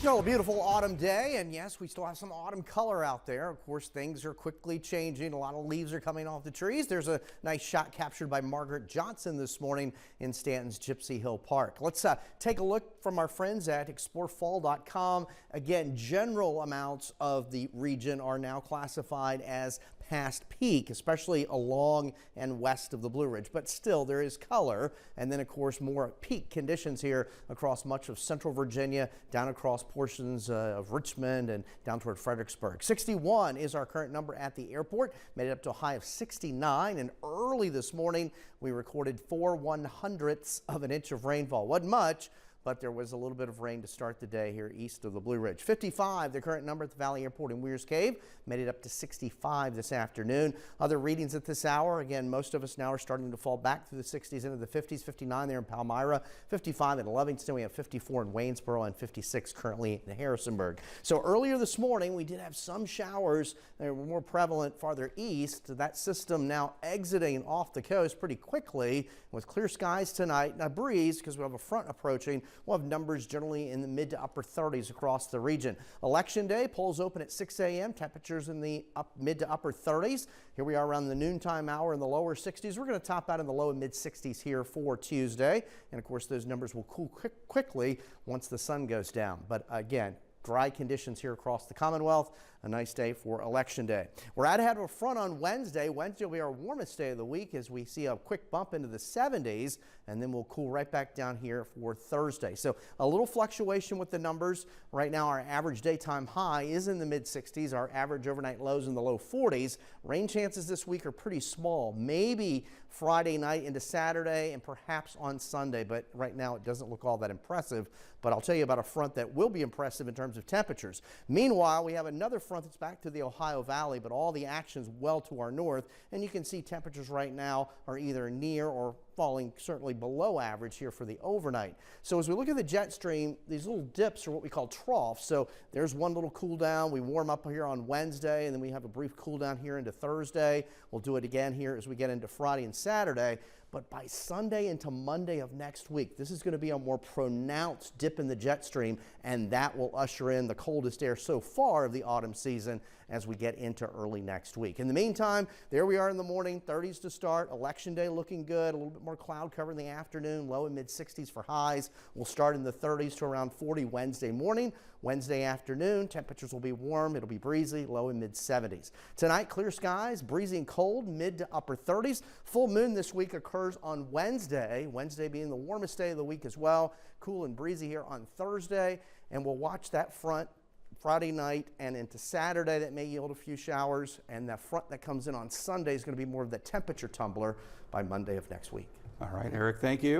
Still a beautiful autumn day, and yes, we still have some autumn color out there. Of course, things are quickly changing. A lot of leaves are coming off the trees. There's a nice shot captured by Margaret Johnson this morning in Stanton's Gypsy Hill Park. Let's take a look from our friends at explorefall.com. Again, general amounts of the region are now classified as past peak, especially along and west of the Blue Ridge, but still there is color. And then of course more peak conditions here across much of central Virginia, down across portions of Richmond and down toward Fredericksburg. 61 is our current number at the airport, made it up to a high of 69, and early this morning we recorded 4/100ths of an inch of rainfall. Wasn't much, but there was a little bit of rain to start the day here east of the Blue Ridge. 55, the current number at the Valley Airport in Weir's Cave, made it up to 65 this afternoon. Other readings at this hour, again, most of us now are starting to fall back through the 60s into the 50s. 59 there in Palmyra, 55 in Livingston, we have 54 in Waynesboro, and 56 currently in Harrisonburg. So earlier this morning, we did have some showers that were more prevalent farther east. That system now exiting off the coast pretty quickly with clear skies tonight and a breeze because we have a front approaching. We'll have numbers generally in the mid to upper 30s across the region. Election day, polls open at 6 a.m. Temperatures in the mid to upper 30s. Here we are around the noontime hour in the lower 60s. We're going to top out in the low and mid 60s here for Tuesday. And of course, those numbers will cool quickly once the sun goes down. But again, dry conditions here across the Commonwealth. A nice day for Election Day. We're out ahead of a front on Wednesday. Wednesday will be our warmest day of the week as we see a quick bump into the 70s, and then we'll cool right back down here for Thursday. So a little fluctuation with the numbers. Right now our average daytime high is in the mid 60s. Our average overnight lows in the low 40s. Rain chances this week are pretty small. Maybe Friday night into Saturday and perhaps on Sunday, but right now it doesn't look all that impressive. But I'll tell you about a front that will be impressive in terms of temperatures. Meanwhile, we have another front that's back to the Ohio Valley, but all the action's well to our north, and you can see temperatures right now are either near or falling certainly below average here for the overnight. So as we look at the jet stream, these little dips are what we call troughs. So there's one little cool down. We warm up here on Wednesday, and then we have a brief cool down here into Thursday. We'll do it again here as we get into Friday and Saturday. But by Sunday into Monday of next week, this is going to be a more pronounced dip in the jet stream, and that will usher in the coldest air so far of the autumn season as we get into early next week. In the meantime, there we are in the morning, 30s to start. Election day looking good, a little bit more cloud cover in the afternoon, low and mid 60s for highs. We'll start in the 30s to around 40 Wednesday morning. Wednesday afternoon, temperatures will be warm. It'll be breezy, low and mid 70s. Tonight, clear skies, breezy and cold, mid to upper 30s. Full moon this week occurs on Wednesday being the warmest day of the week as well. Cool and breezy here on Thursday, and we'll watch that front Friday night and into Saturday. That may yield a few showers, and that front that comes in on Sunday is going to be more of the temperature tumbler by Monday of next week. All right, Eric, thank you.